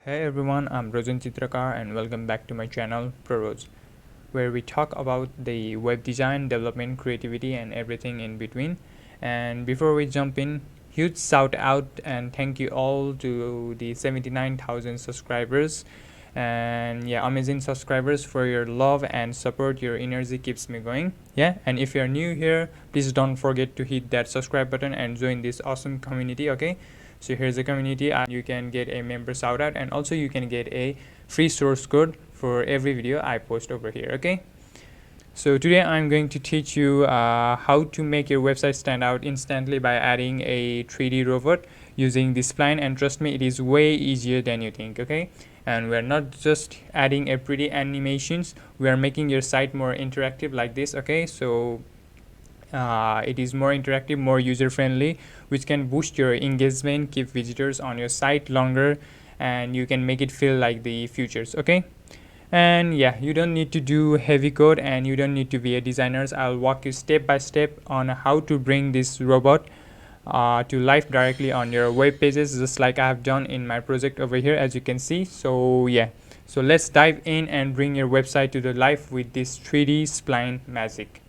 Hey everyone, I'm Rajan Chitrakar and welcome back to my channel PROROZ, where we talk about the web design, development, creativity and everything in between. And before we jump in, huge shout out and thank you all to the 79,000 subscribers and amazing subscribers for your love and support. Your energy keeps me going. And if you're new here, please don't forget to hit that subscribe button and join this awesome community. So here's the community, and you can get a member shout out and also you can get a free source code for every video I post over here. So today I'm going to teach you how to make your website stand out instantly by adding a 3D robot using the Spline, and trust me, it is way easier than you think. And we're not just adding a pretty animations, we are making your site more interactive like this. So it is more interactive, more user-friendly, which can boost your engagement, keep visitors on your site longer, and you can make it feel like the futures. And you don't need to do heavy code and you don't need to be a designer. I'll walk you step by step on how to bring this robot to life directly on your web pages, just like I have done in my project over here, as you can see. So let's dive in and bring your website to the life with this 3D Spline magic.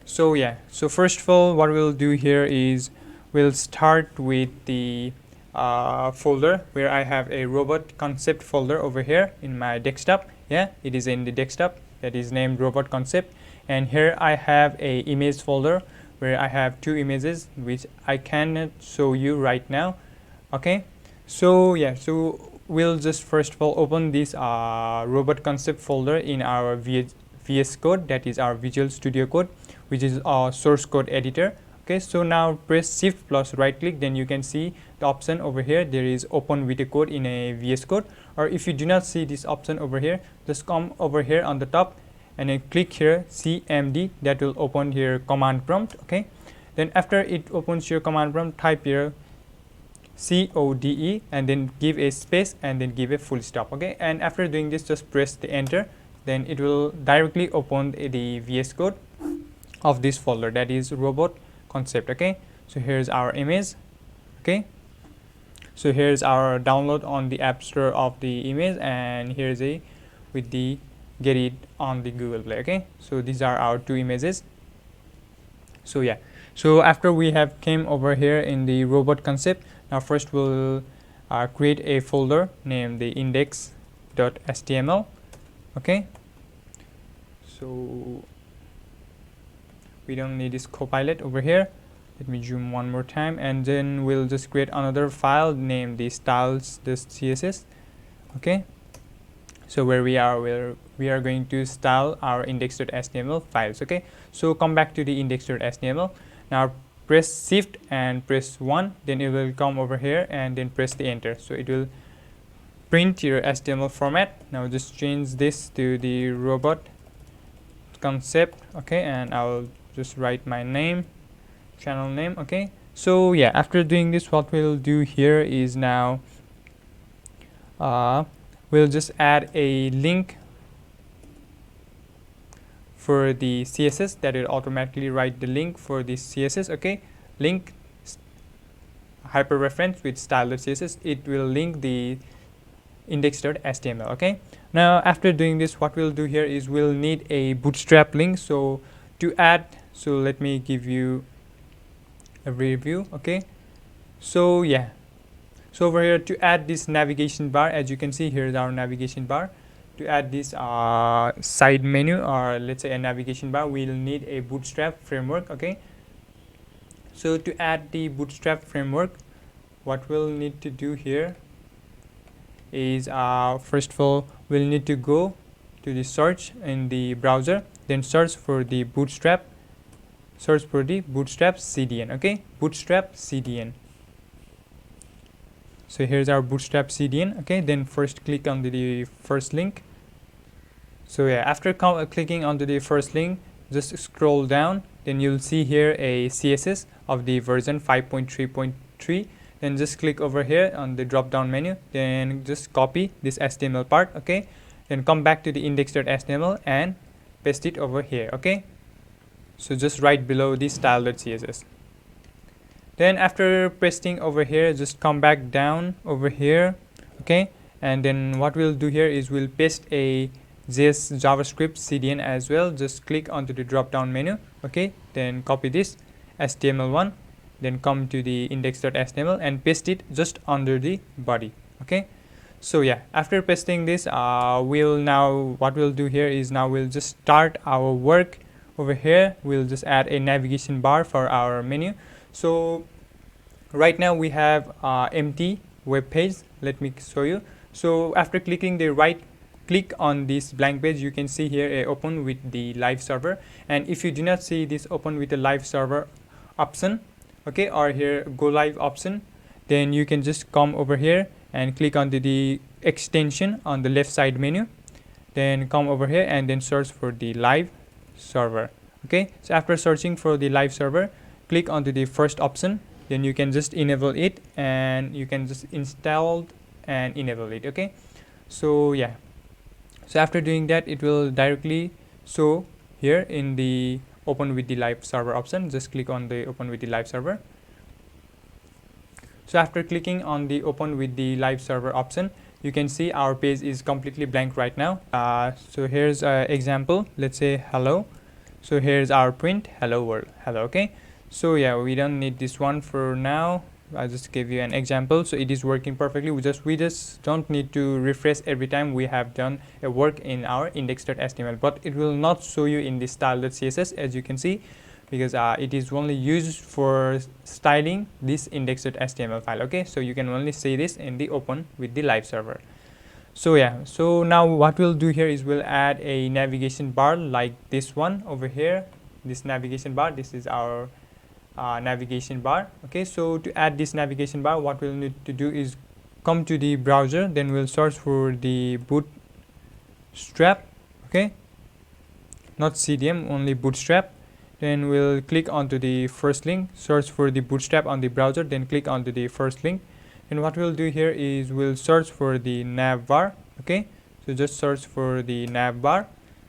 So first of all, what we'll do here is we'll start with the folder where I have a robot concept folder over here in my desktop. It is in the desktop that is named robot concept, and here I have a image folder where I have two images which I cannot show you right now. So we'll just first of all open this robot concept folder in our VS Code, that is our Visual Studio Code, which is our source code editor. So now press Shift plus right click, then you can see the option over here. There is open with a code in a VS Code, or if you do not see this option over here, just come over here on the top and then click here CMD. That will open your command prompt. Then after it opens your command prompt, type here CODE and then give a space and then give a full stop. And after doing this, just press the enter, then it will directly open the VS Code of this folder, that is robot concept. So here's our image. So here's our download on the App Store of the image, and here's a with the get it on the Google Play. So these are our two images. So after we have came over here in the robot concept, now first we'll create a folder named the index.html. So we don't need this copilot over here. Let me zoom one more time, and then we'll just create another file named the style.css. So where we are going to style our index.html files. So come back to the index.html. Now press Shift and press 1, then it will come over here and then press the enter. So it will print your HTML format. Now just change this to the robot concept. And I'll just write my name, channel name. So after doing this, what we'll do here is now we'll just add a link for the CSS that will automatically write the link for the CSS. Link hyperreference with style.css, it will link the index.html. Now after doing this, what we'll do here is we'll need a Bootstrap link. So to add, so let me give you a review. So over here, to add this navigation bar, as you can see, here is our navigation bar. To add this side menu, or let's say a navigation bar, we'll need a Bootstrap framework. So to add the Bootstrap framework, what we'll need to do here is first of all, we'll need to go to the search in the browser, then search for the Bootstrap CDN. Bootstrap CDN. So here's our Bootstrap CDN. Then first click on the first link. So after clicking onto the first link, just scroll down, then you'll see here a CSS of the version 5.3.3. then just click over here on the drop down menu, then just copy this HTML part. Then come back to the index.html and paste it over here. So just right below the style.css. Then after pasting over here, just come back down over here, okay, and then what we'll do here is we'll paste a JavaScript CDN as well. Just click onto the drop down menu, okay, then copy this HTML1, then come to the index.html and paste it just under the body, okay. So yeah, after pasting this, what we'll do here is now we'll just start our work over here. We'll just add a navigation bar for our menu. So right now we have empty web page. Let me show you. So after clicking the right click on this blank page, you can see here a open with the live server. And if you do not see this open with the live server option, okay, or here go live option, then you can just come over here and click onto the extension on the left side menu, then come over here and then search for the live server, okay. So after searching for the live server, click onto the first option, then you can just enable it and you can just install and enable it, okay. So yeah, so after doing that, it will directly show here in the open with the live server option. Just click on the open with the live server. So after clicking on the open with the live server option, you can see our page is completely blank right now. So here's an example. Let's say hello. So here's our print, hello world, hello, okay. So yeah, we don't need this one for now. I just gave you an example. So it is working perfectly. We just don't need to refresh every time we have done a work in our index.html, but it will not show you in the style.css, as you can see, because it is only used for styling this index.html file, okay. So you can only see this in the open with the live server. So yeah, so now what we'll do here is we'll add a navigation bar like this one over here. This navigation bar, this is our navigation bar, okay. So to add this navigation bar, what we'll need to do is come to the browser, then we'll search for the Bootstrap, okay, not CDN, only Bootstrap. Then we'll click onto the first link, search for the Bootstrap on the browser, then click onto the first link. And what we'll do here is we'll search for the Navbar, okay. So just search for the Navbar,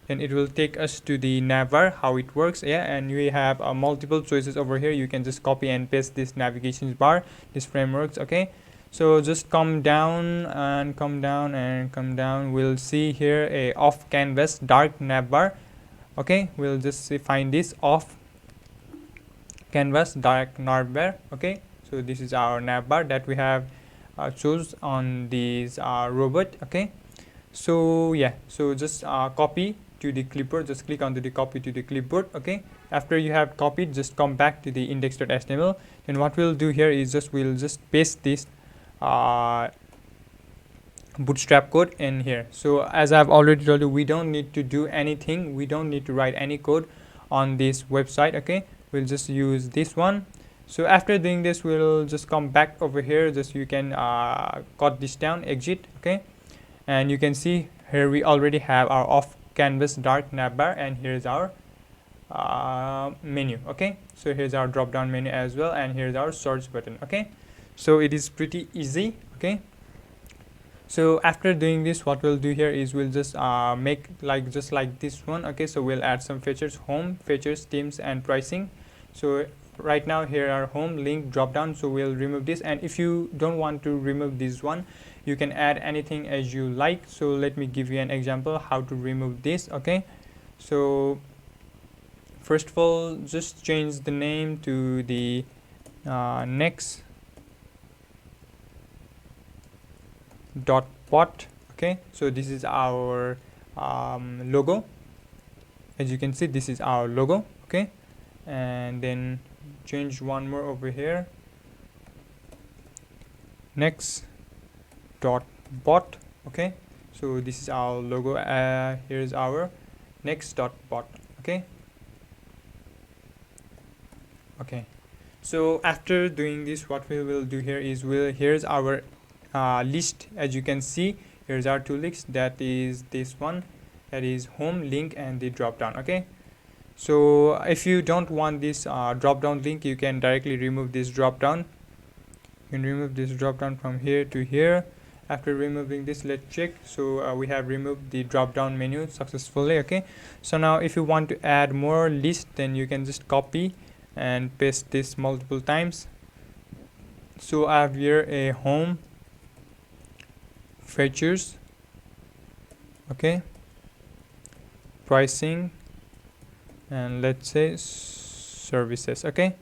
and it will take us to the Navbar, how it works, yeah. And we have multiple choices over here. You can just copy and paste this navigation bar, this frameworks, okay. So just come down and come down and come down. We'll see here a off canvas dark Navbar, okay. We'll just find this off canvas dark Navbar, okay. So this is our navbar that we have chose on this robot, okay. So yeah, so just copy to the clipboard, just click onto the copy to the clipboard, okay. After you have copied, just come back to the index.html. Then what we'll do here is we'll just paste this Bootstrap code in here. So as I've already told you, we don't need to do anything, we don't need to write any code on this website, okay. We'll just use this one. So after doing this, we'll just come back over here. Just you can cut this down, exit, okay. And you can see here we already have our off canvas dark navbar, and here's our menu, okay. So here's our drop down menu as well, and here's our search button, okay. So it is pretty easy, okay. So after doing this, what we'll do here is we'll just make just like this one, okay. So we'll add some features: home, features, themes, and pricing. So right now here are home, link, drop down. So we'll remove this, and if you don't want to remove this one, you can add anything as you like. So let me give you an example how to remove this, okay. So first of all, just change the name to the next dot pot, okay. So this is our logo. As you can see, this is our logo, okay. And then change one more over here, next dot bot, okay. So this is our logo. Here's our next dot bot, okay. Okay, so after doing this, what we will do here is here's our list. As you can see, here's our two links, that is this one, that is home, link, and the drop down, okay. So if you don't want this drop down link, you can directly remove this drop down. You can remove this drop down from here to here. After removing this, let's check. So we have removed the drop down menu successfully, okay. So now if you want to add more list, then you can just copy and paste this multiple times. So I have here a home, features, okay, pricing, and let's say services. Okay,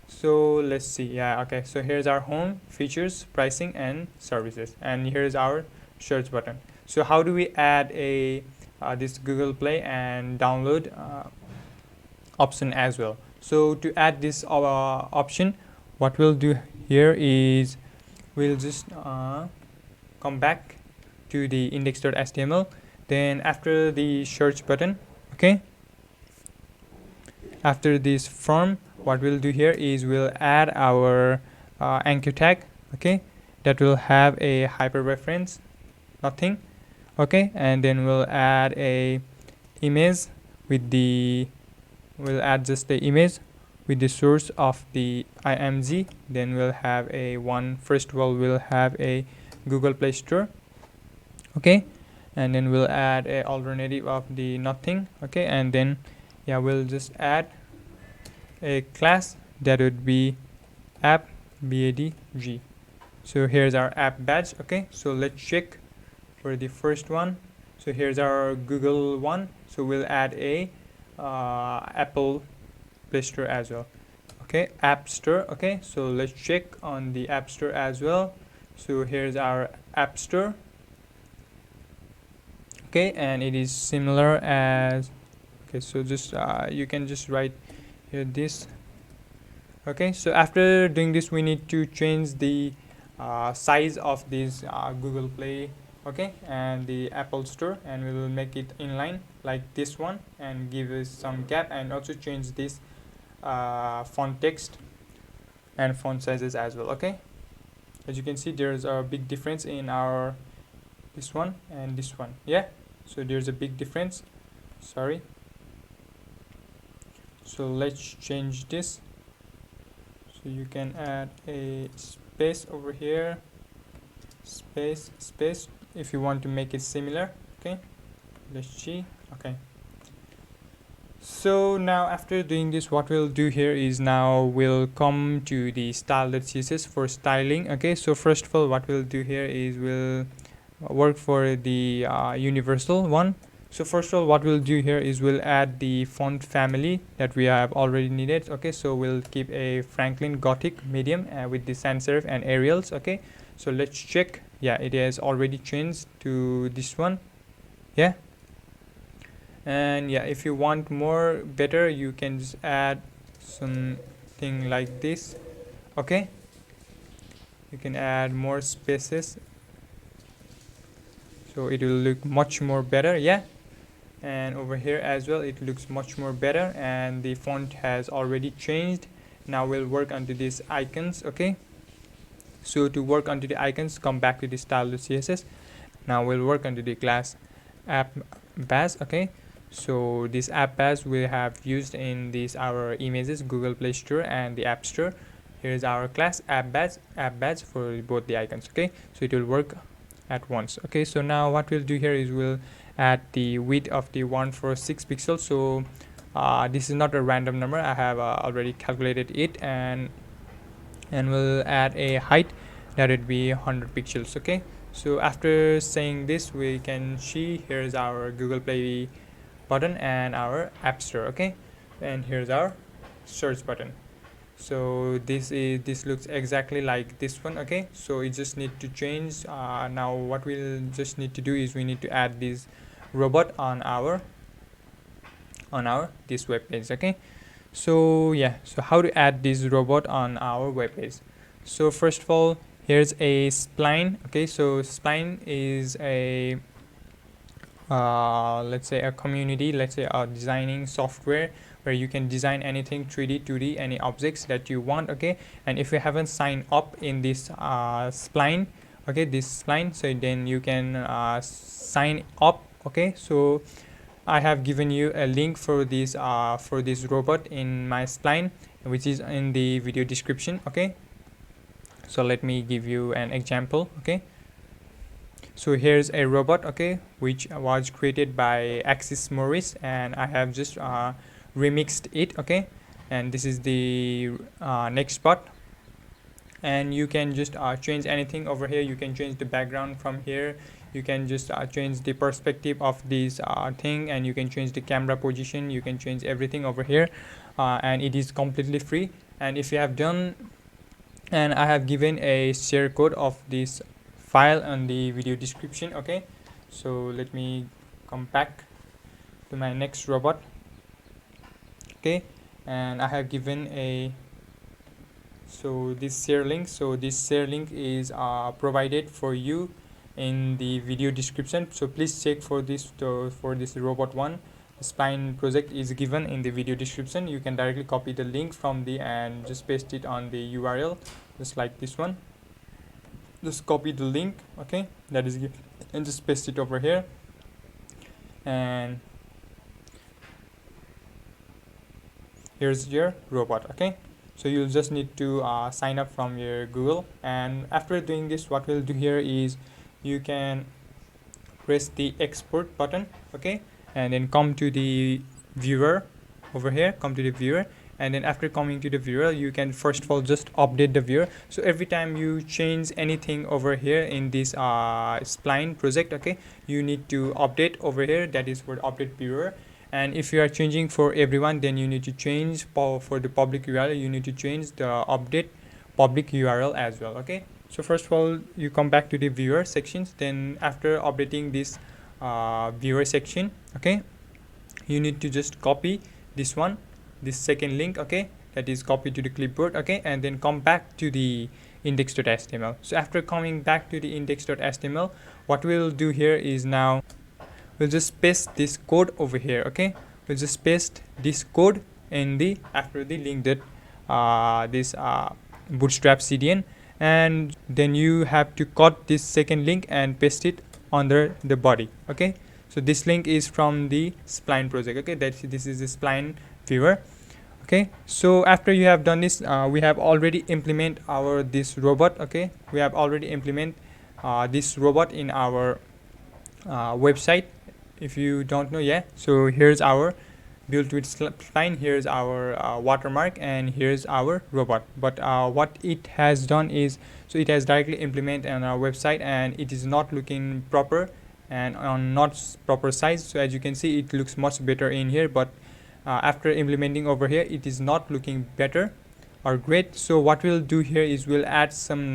so let's see. Yeah, okay, so here's our home, features, pricing, and services, and here's our search button. So how do we add a this Google Play and download option as well? So to add this option, what we'll do here is we'll just come back to the index.html. Then after the search button, okay, after this form, what we'll do here is we'll add our anchor tag, okay, that will have a hyperreference, nothing, okay, and then we'll add a image with the, we'll add just the image with the source of the img. Then we'll have a one, first of all we'll have a Google Play Store, okay, and then we'll add a alternative of the nothing, okay, and then yeah, we'll just add a class that would be app badg. So here's our app badge, okay, so let's check for the first one. So here's our Google one, so we'll add a Apple Play Store as well, okay, App Store, okay, so let's check on the App Store as well. So here's our App Store, okay, and it is similar as, okay, so just you can just write here this, okay. So after doing this, we need to change the size of this Google Play, okay, and the Apple Store, and we will make it inline like this one and give us some gap, and also change this font text and font sizes as well, okay. As you can see, there's a big difference in our this one and this one, yeah, so there's a big difference, sorry. So let's change this, so you can add a space over here, space, space, if you want to make it similar, okay, let's see, okay. So now after doing this, what we'll do here is now we'll come to the style.css for styling, okay. So first of all, what we'll do here is we'll work for the universal one. So first of all, what we'll do here is we'll add the font family that we have already needed, okay. So we'll keep a Franklin Gothic medium with the sans serif and Arials, okay. So let's check, yeah, it has already changed to this one, yeah. And yeah, if you want more better, you can just add something like this, okay. You can add more spaces, so it will look much more better, yeah. And over here as well, it looks much more better, and the font has already changed. Now we'll work onto these icons, okay. So to work onto the icons, come back to the style.css. Now we'll work onto the class app badge, okay. So this app badge we have used in these our images, Google Play Store and the App Store. Here is our class app badge for both the icons, okay. So it will work at once, okay. So now what we'll do here is we'll add the width of the 146 pixels. So this is not a random number, I have already calculated it, and we'll add a height that would be 100 pixels, okay. So after saying this, we can see here's our Google Play button and our App Store, okay, and here's our search button. So this looks exactly like this one, okay. So you just need to change. Now what we'll just need to do is we need to add this robot on our this web page, okay. So yeah, so how to add this robot on our web page? So first of all, here's a Spline, okay. So Spline is a let's say a community, let's say a designing software where you can design anything 3D, 2D, any objects that you want, okay. And if you haven't signed up in this Spline, okay, this Spline, so then you can sign up, okay. So I have given you a link for this robot in my Spline, which is in the video description, okay. So let me give you an example, okay. So here's a robot, okay, which was created by Axis Morris, and I have just remixed it, okay. And this is the next part, and you can just change anything over here. You can change the background from here, you can just change the perspective of this thing, and you can change the camera position, you can change everything over here, and it is completely free. And if you have done, and I have given a share code of this file on the video description. Okay, so let me come back to my next robot. Okay, and I have given a this share link. So this share link is provided for you in the video description, so please check for this for this robot one. The Spline project is given in the video description. You can directly copy the link from the and just paste it on the URL, just like this one. Just copy the link, okay, that is given, and just paste it over here, and here's your robot. Okay, so you'll just need to sign up from your Google, and after doing this, what we'll do here is you can press the export button. Okay, and then come to the viewer over here, come to the viewer, and then after coming to the viewer, you can first of all just update the viewer. So every time you change anything over here in this Spline project, okay, you need to update over here, that is for update viewer. And if you are changing for everyone, then you need to change for the public URL, you need to change the update public URL as well. Okay, so first of all, you come back to the viewer sections, then after updating this viewer section, okay, you need to just copy this one, this second link, okay, that is copied to the clipboard. Okay, and then come back to the index.html. So after coming back to the index.html, what we'll do here is now we'll just paste this code over here. Okay, we'll just paste this code in the after the link that this Bootstrap CDN, and then you have to cut this second link and paste it under the body. Okay, so this link is from the Spline project. Okay, this is the Spline viewer. Okay, so after you have done this, we have already implement our this robot. Okay, we have already implement this robot in our website. If you don't know, yeah, so here's our built with Spline, here's our watermark, and here's our robot. But what it has done is, so it has directly implemented on our website, and it is not looking proper and on not proper size. So as you can see, it looks much better in here, but after implementing over here, it is not looking better or great. So what we'll do here is we'll add some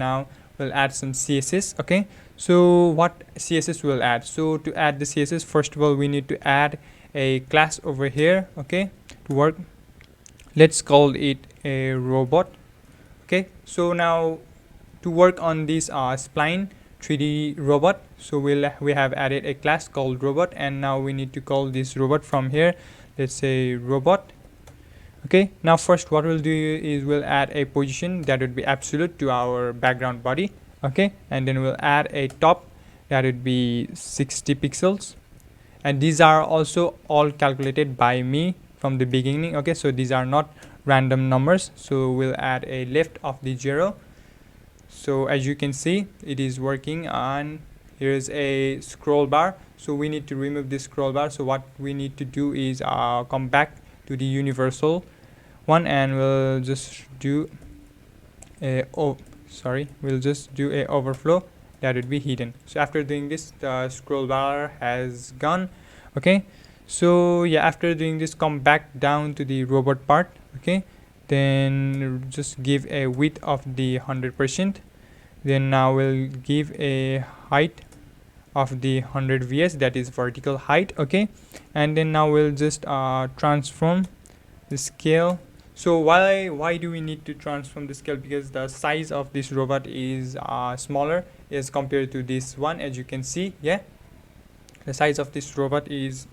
CSS. Okay, so what CSS will add? So to add the CSS, first of all, we need to add a class over here. Okay, to work, let's call it a robot. Okay, so now to work on this Spline 3D robot, so we have added a class called robot, and now we need to call this robot from here. Let's say robot. Okay, now first what we'll do is we'll add a position that would be absolute to our background body. Okay, and then we'll add a top that would be 60 pixels, and these are also all calculated by me from the beginning. Okay, so these are not random numbers. So we'll add a left of the 0. So as you can see, it is working on. Here's a scroll bar, so we need to remove this scroll bar. So what we need to do is come back to the universal one, and we'll just do a we'll just do a overflow that would be hidden. So after doing this, the scroll bar has gone. Okay, so yeah, after doing this, come back down to the robot part. Okay, then just give a width of the 100%. Then now we'll give a height of the 100 vs, that is vertical height. Okay, and then now we'll just transform the scale. So why do we need to transform the scale? Because the size of this robot is smaller as compared to this one. As you can see, yeah, the size of this robot is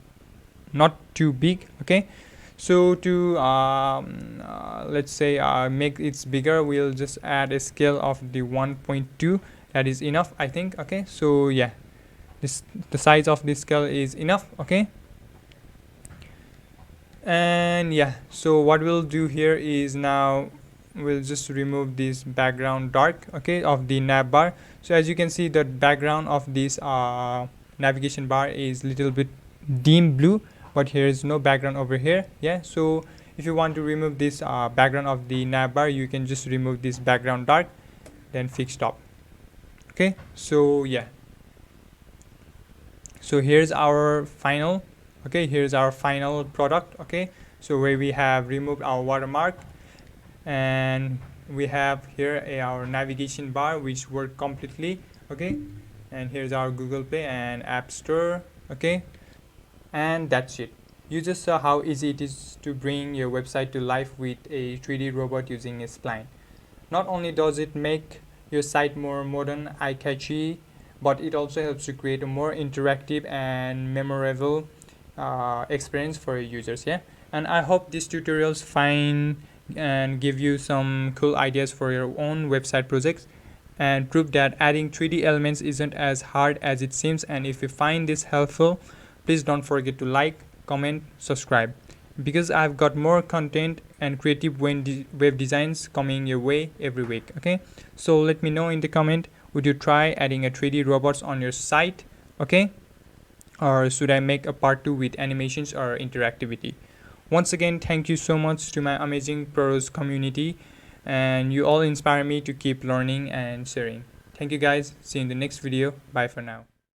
not too big. Okay, so to let's say make it bigger, we'll just add a scale of the 1.2. that is enough, I think. Okay, so yeah, the size of this scale is enough. Okay, and yeah, so what we'll do here is now we'll just remove this background dark, okay, of the nav bar. So as you can see, the background of this navigation bar is little bit dim blue, but here is no background over here. Yeah, so if you want to remove this background of the nav bar, you can just remove this background dark, then fix top. Okay, so yeah, so here's our final, okay, here's our final product. Okay, so where we have removed our watermark, and we have here our navigation bar which work completely. Okay, and here's our Google Play and App Store. Okay, and that's it. You just saw how easy it is to bring your website to life with a 3D robot using a spline. Not only does it make your site more modern, eye-catchy, but it also helps you create a more interactive and memorable experience for your users. Yeah, and I hope these tutorials find and give you some cool ideas for your own website projects, and prove that adding 3D elements isn't as hard as it seems. And if you find this helpful, please don't forget to like, comment, subscribe, because I've got more content and creative web designs coming your way every week. Okay, so let me know in the comment, would you try adding a 3D robots on your site? Okay, or should I make a part 2 with animations or interactivity? Once again, thank you so much to my amazing PROROZ community, and you all inspire me to keep learning and sharing. Thank you guys, see you in the next video. Bye for now.